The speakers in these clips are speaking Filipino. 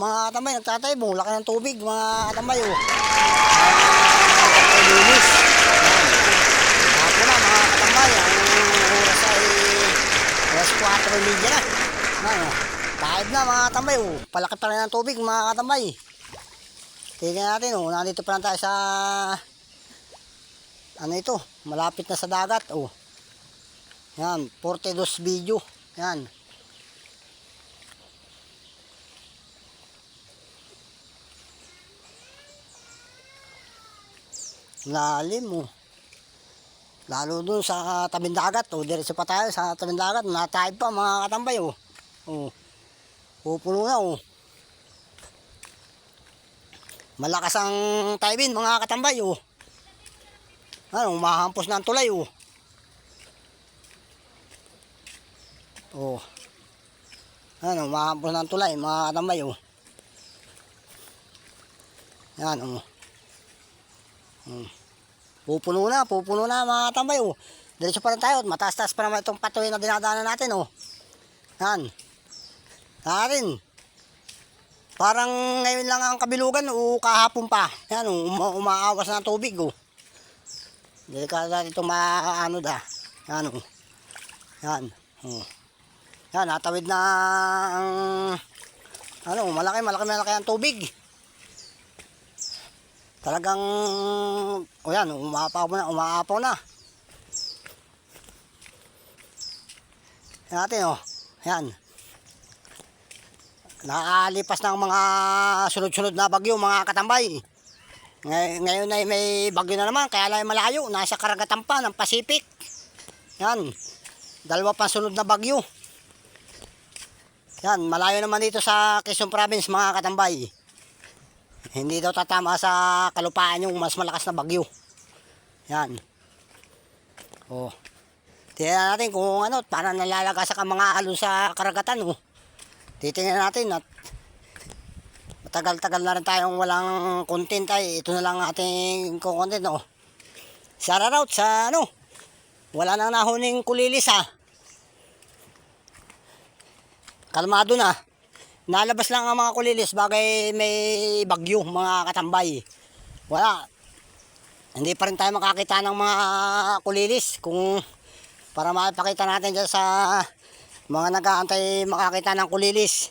mga katambay, nagtataybo. Laki ng tubig mga katambay oh. Linis. Hapon na mga katambay. Ang oras ay alas 4:30 na. Kahit na mga katambay oh. Palaki pa rin ang tubig mga katambay. Tingnan natin oh. Nandito pa lang tayo sa ano ito. Malapit na sa dagat oh. Yan. 42 video. Yan. Lalim oh. Lalo dun sa tabing dagat oh. Diretso pa tayo sa tabing dagat. Natahid pa mga katambay oh. Oh. Pupuno na oh. Malakas ang taibin mga katambay oh. Ano, mahampos na ang tulay oh. Oh. Ano, mahampos na ang tulay mga katambay oh. Yan oh. Pupuno na mga katambay oh. Diretso pa rin tayo. Mataas-taas pa naman itong patuloy na dinadaanan natin oh. Yan. Natin. Parang ngayon lang ang kabilugan o kahapon pa. Yan oh. Umaawas na ang tubig oh. Delikado natin itong maano da. Yan oh. Yan. Oh. Yan. Natawid na ang ano, malaki ang tubig. Talagang o yan, umaapaw na. Yan natin oh. Yan. Nakalipas ng mga sunod-sunod na bagyo mga katambay. Ngayon ay may bagyo na naman, kaya lang malayo, nasa karagatan pa ng Pacific. Yan. Dalawa pang sunod na bagyo. Yan, malayo naman dito sa Quezon Province mga katambay. Hindi daw tatama sa kalupaan yung mas malakas na bagyo. Yan. Oh. Tingnan natin kung ano, parang nalalagasak ang mga alon sa karagatan. Oh. Titingnan natin at matagal-tagal na rin tayong walang content ay ito na lang ating content. Oh. Shout out sa ano, wala nang nahuning kulilis ha. Kalmado na. Nalabas lang ang mga kulilis bagay may bagyo mga katambay. Wala. Hindi pa rin tayo makakita ng mga kulilis kung para makipakita natin dyan sa mga nag-aantay makakita ng kulilis.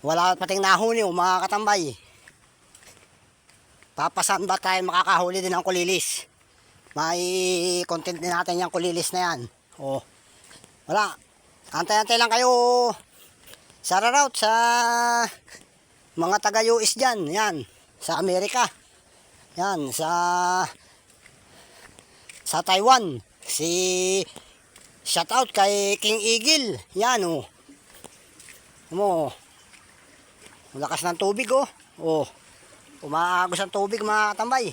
Wala pating nahuli mga katambay. Papasan ba tayo makakahuli din ng kulilis? May content din natin yung kulilis na yan. Oh. Wala. Antay-antay lang kayo. Shout out sa mga taga-US dyan. Yan. Sa Amerika. Yan. Sa Taiwan. Shout out kay King Eagle. Yan oh. Mo. Lakas ng tubig oh. Oh. Umaagos ang tubig mga katambay.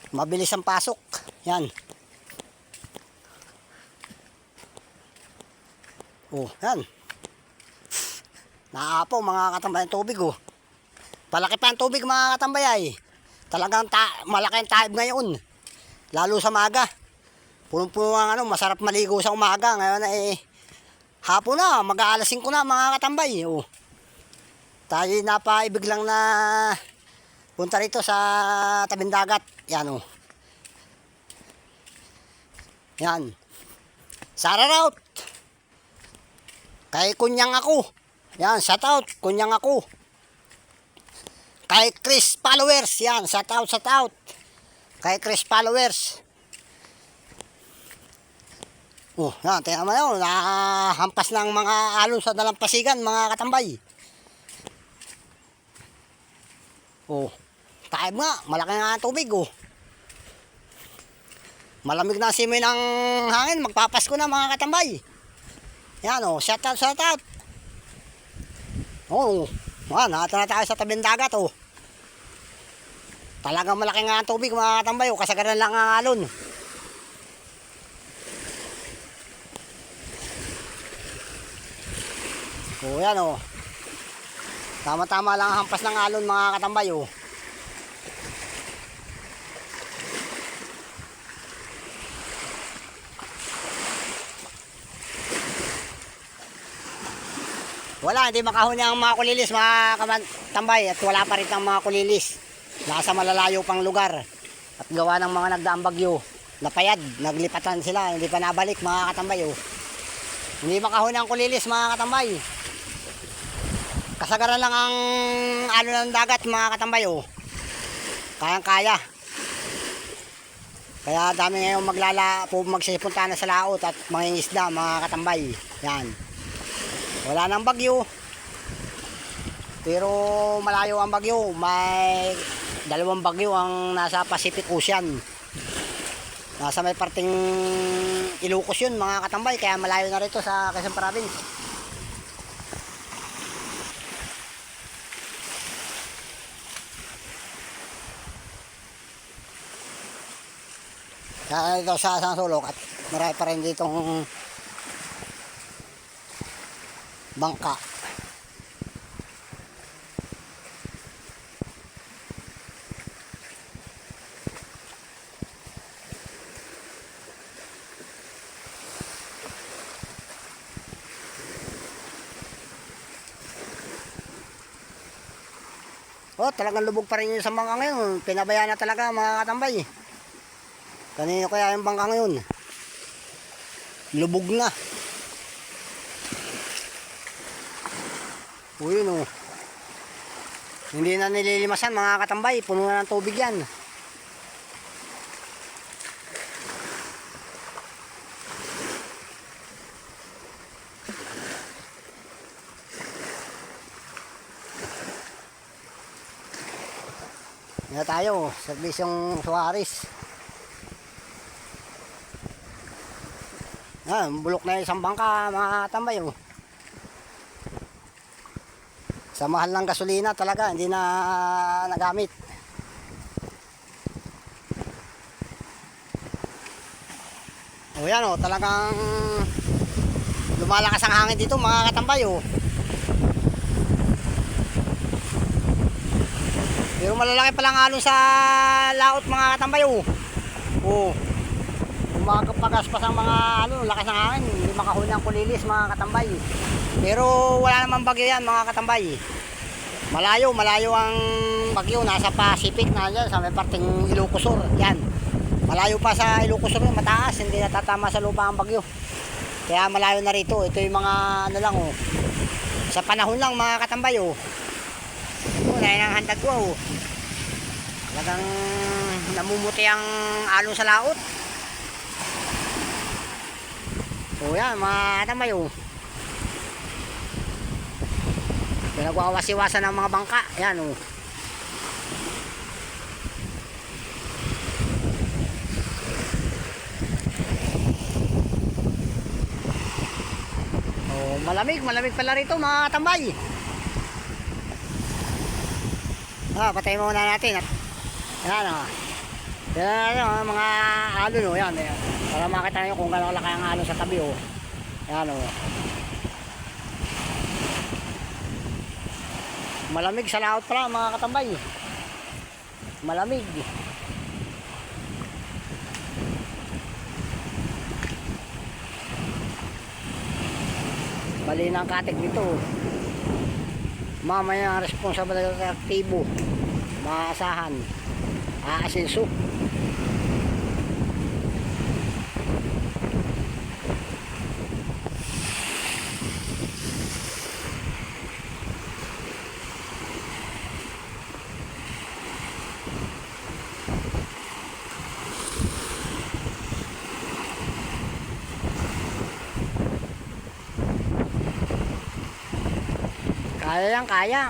Mabilis ang pasok. Yan. Oh, yan. Naapaw mga katambay ang tubig oh. Palaki pa ang tubig mga katambay ay. Talagang malaki ang taib ngayon. Lalo sa maga. Punong-puno ang ano, masarap maligo sa umaga. Ngayon ay hapon na, mag-aalas 5 na mga katambay. Oh. Tayo napaibig lang na punta rito sa tabing dagat. Yan oh. Yan. Shout out kay Kunyang ako. Yan, shout out. Kunyang ako. Kay Chris followers. Yan, shout out. Kay Chris followers. Oh, yan, tingnan mo yun. Nahampas ng mga alon sa dalampasigan, mga katambay. Oh, taib nga. Malaki nga ang tubig, oh. Malamig na simoy ng hangin. Magpapasko na, mga katambay. Yan oh, shout out. Oh, nato na tayo sa tabing dagat oh. Talagang malaki nga ang tubig mga katambay oh, kasagaran lang ang alon. Oh, yan oh. Tama-tama lang ang hampas ng alon mga katambay oh. Wala, hindi makahuni ang mga kulilis, mga tambay. At wala pa rin ang mga kulilis. Nasa malalayo pang lugar. At gawa ng mga nagdaang bagyo. Napayad, naglipatan sila. Hindi pa nabalik mga katambay. Oh. Hindi makahuni ang kulilis mga katambay. Kasagaran lang ang ano ng dagat mga katambay. Oh. Kayang-kaya. Kaya dami ngayon magsipunta na sa laot at mangingisda mga katambay. Yan. Wala nang bagyo. Pero malayo ang bagyo. May 2 bagyo ang nasa Pacific Ocean. Nasa may parting Ilocos yun mga katambay. Kaya malayo na rito sa Quezon Province. Kaya dito sa San Sulok at marami pa rin ditong bangka. Oh, talagang lubog pa rin yung isang bangka ngayon. Pinabayaan na talaga mga katambay. Kanino kaya yung bangka ngayon? Lubog na. O yun o. Hindi na nililimasan mga katambay. Puno na ng tubig yan. Yan tayo. Serbisyong Suarez. Yan, bulok na isang bangka mga katambay o. Sa mahal ng gasolina talaga, hindi na nagamit. O yan o, talagang lumalakas ang hangin dito mga katambay o. Pero malalaki palang alon sa laot mga katambay o. O, umagapagaspas ang mga lakas ng hangin, hindi makahuli ang kulilis mga katambay. Pero wala naman bagyo yan mga katambay. Malayo ang bagyo, nasa Pacific na dyan, sa may parting Ilocos Sur. Yan, malayo pa sa Ilocos Sur, mataas, hindi natatama sa lupa ang bagyo. Kaya malayo na rito. Ito yung mga ano lang oh. Sa panahon lang mga katambay oh. Yan ang handag ko oh. Talagang namumuti ang alon sa laot. O yan mga katambay oh. Pinagwawasiwasan ng mga bangka. Yan oh. Oh, malamig pala rito mga katambay. Patay muna natin. Yan oh. Yan oh, mga alon oh. Yan, yan. Para makita nyo kung gano'ng laki ang alon sa tabi oh. Yan oh. Malamig sa laot pala mga katambay. Malamig. Bali ng katig dito. Mamaya ang responsable ng aktibo. Maasahan. Aasinso.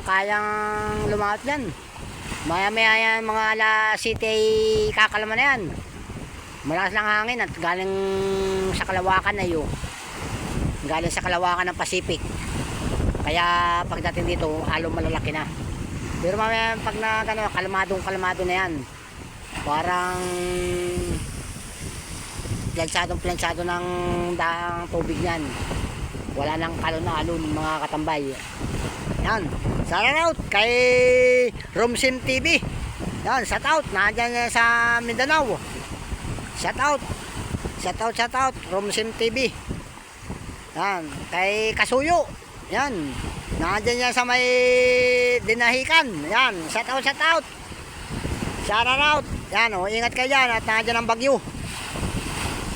Kayang lumaot yan. Maya yan mga alas 7 kakalama na yan. Malakas lang hangin at galing sa kalawakan na yun. Galing sa kalawakan ng Pacific. Kaya pagdating dito, along malalaki na. Pero mamaya pag na kalmado na yan. Parang plansyado ng daang tubig yan. Wala nang alon mga katambay. Yan, shout out kay Romsim TV. Yan, shout out, nandiyan sa Mindanao. Shout out Romsim TV. Yan, kay Kasuyo. Yan, Nandiyan yan sa may Dinahican. Yan, shout out, shout out. Shout out. Yan o, ingat kayo dyan at nandiyan ang bagyo.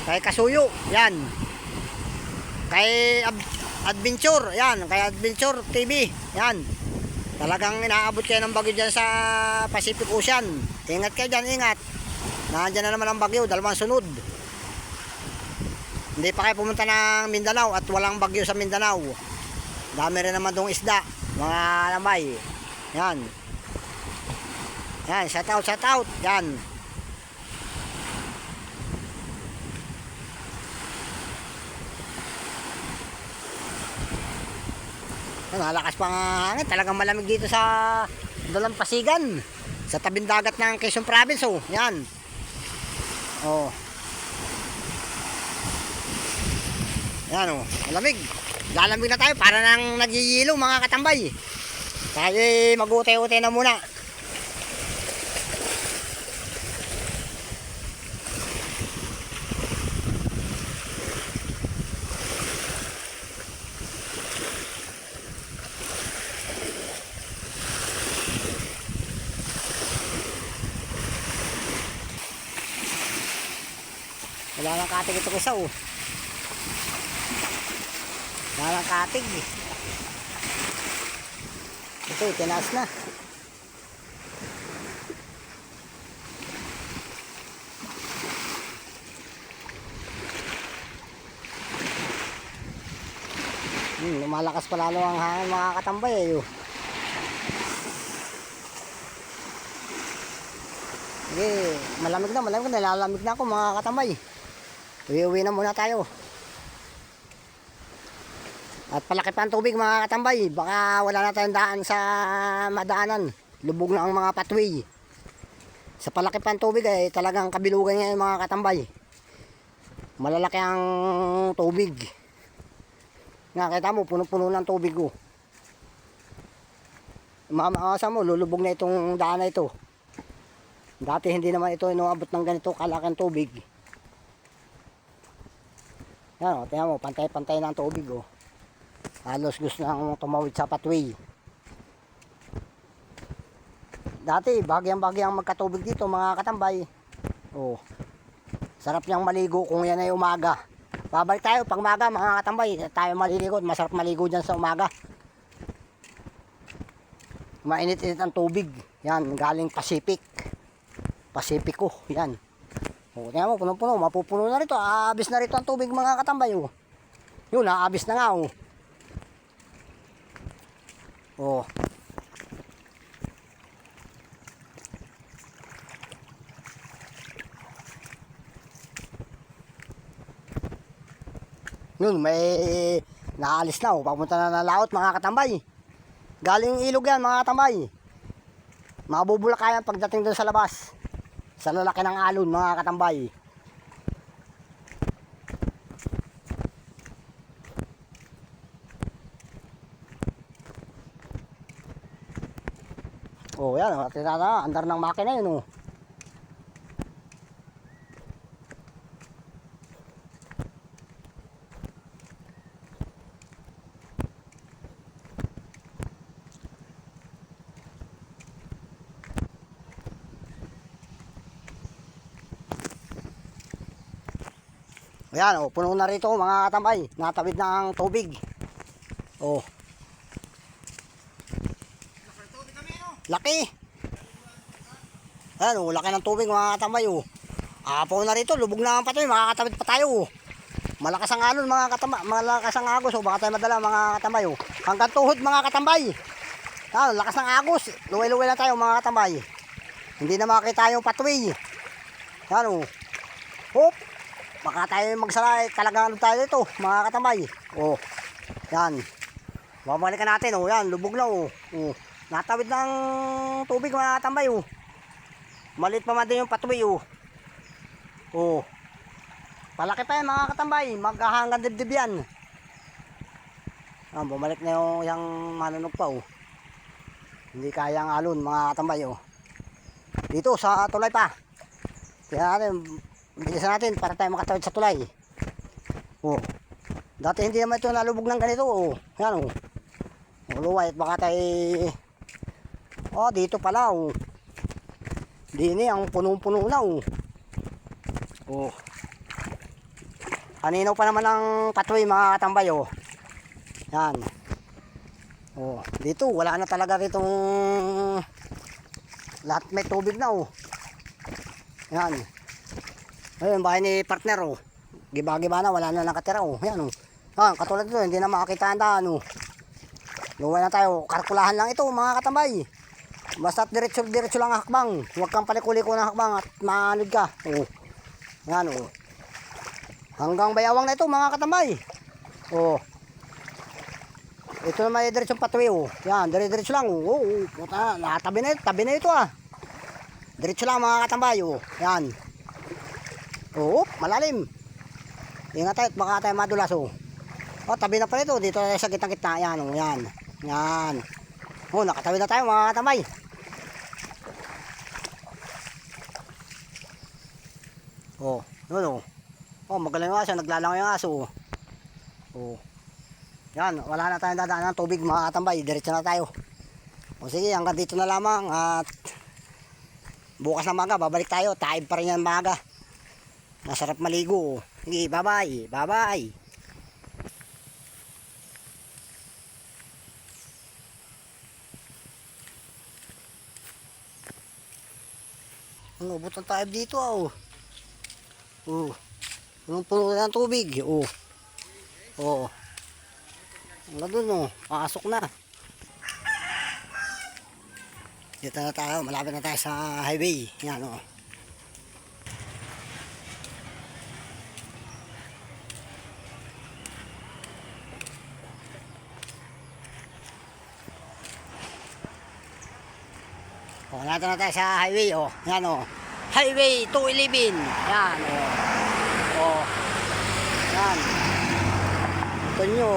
Kay Kasuyo, yan. Kay Adventure, yan. Kay Adventure TV, yan. Talagang inaabot kayo ng bagyo dyan sa Pacific Ocean. Ingat kayo dyan, ingat. Nandiyan na naman ang bagyo, dalawang sunod. Hindi pa kayo pumunta ng Mindanao at walang bagyo sa Mindanao. Dami rin naman dong isda, mga lamay. Yan. Yan, shout out, shout out. Yan. Nalakas pa nga hangin. Talagang malamig dito sa Dalampasigan. Sa tabing dagat ng Quezon Province. Oh. Yan. Oh. Yan oh. Malamig. Lalamig na tayo para nang nagyiyilo mga katambay. Tayo mag-ute-ute na muna. Wala nang katig ito kisa oh. Wala nang katig. Ito, tinaas na. Lumalakas pa lalo ang hangin mga katambay eh. Oh. Okay, malamig na, nalalamig na ako mga katambay. Uwi na muna tayo. At palaki pa ang tubig mga katambay. Baka wala na tayong daan sa madaanan. Lubog na ang mga pathway. Sa palaki pa ang tubig ay talagang kabilugan niya yung mga katambay. Malalaki ang tubig. Nakita mo, puno-puno ng tubig ko. Mamaasa mo, lulubog na itong daan na ito. Dati hindi naman ito inuabot ng ganito kalaking tubig. Yan o, tingnan mo, pantay-pantay na ang tubig o. Halos gusto nang tumawid sa pathway. Dati, bagyang-bagyang magkatubig dito mga katambay. O, sarap niyang maligo kung yan ay umaga. Babalik tayo pag umaga mga katambay. Tayo maliligo, masarap maligo dyan sa umaga. Mainit-init ang tubig. Yan, galing Pacific. Pacifico, yan. O, tingnan mo, puno-puno, mapupuno na rito. Aabis na rito ang tubig mga katambay. O. Yun, aabis na nga. O. O. Yun, may naalis na. O. Papunta na laot mga katambay. Galing ilog yan mga katambay. Mabubulakayan pagdating doon sa labas. Sa lalaki ng alon mga katambay. Oh, yan, tinata, andar ng makina yun oh. Ayan, oh, puno na rito mga katambay. Natawid na ang tubig. Oh. Laki. Ayan, oh, laki ng tubig mga katambay. Oh. Apaw na rito, lubog na ang patoy. Makakatawid pa tayo. Oh. Malakas ang alon mga katambay. Malakas ang agos. Oh. Baka tayo madala mga katambay. Oh. Hanggang tuhod mga katambay. Ayan, lakas ng agos. Luway-luway na tayo mga katambay. Hindi na makakita yung patoy. Ayan, oh. Hop. Baka tayo magsaray, talagang ano tayo dito, mga katambay. Oh, yan. Babalikan natin, oh, yan, lubog na, oh. Oh. Natawid ng tubig, mga katambay, oh. Malit pa man din yung pathway, oh. Oh. Palaki pa yan, mga katambay. Maghahanggang dibdib yan. Ah, bumalik na yung manunog pa, oh. Hindi kayang alon, mga katambay, oh. Dito, sa tulay pa. Kaya natin, bilisan natin para tayo makatawid sa tulay. Oh. Dati hindi naman ito nalubog ng ganito. Oh. Yan oh. Luway at baka tayo. Oh, dito pala oh. Dini ang punong-puno na oh. Oh. Kanino pa naman ang patoy mga katambay oh. Yan. Oh, dito wala na talaga ditong lahat may tubig na oh. Yan. Ayun, bahay ni partner oh. Giba-giba na, wala na nakatira oh. Yan oh. Ah, katulad nito, hindi na makakita ang daan oh. Luway na tayo, karkulahan lang ito mga katambay. Basta diretso lang ang hakbang. Huwag kang paliko-liko ng hakbang at maanod ka. Oh. Yan oh. Hanggang bayawang na ito mga katambay. Oh. Ito na may diretsong patuwi oh. Yan, diretso lang oh. Oh, puta, tabi na ito ah. Diretso lang mga katambay oh. Yan. Oh, malalim. Ingat tayo, baka tayo madulas oh. Oh, tabi na pala ito. Dito tayo sa gitna-gitna. Yan oh, yan. Yan. Oh, nakatabi na tayo mga katambay. Oh, yun oh. Oh, magaling yung aso, naglalangoy yung aso. Oh. Yan, wala na tayong dadaan ng tubig mga katambay. Diretso na tayo. O sige, hanggang dito na lamang at bukas na maga, babalik tayo. Taib pa rin yan maga. Masarap maligo. Sige, bye-bye. Bye-bye. Ang ubot ng taib dito oh. Oh. Punong-puno na ng tubig. Oh. Oh. Hanggang dun oh. Pasok na. Dito na tayo. Malapit na tayo sa highway. Yan oh. Oh, nato na tayo sa highway oh. Yan oh. Highway 211. Yan oh. Oh. Yan. Ito nyo.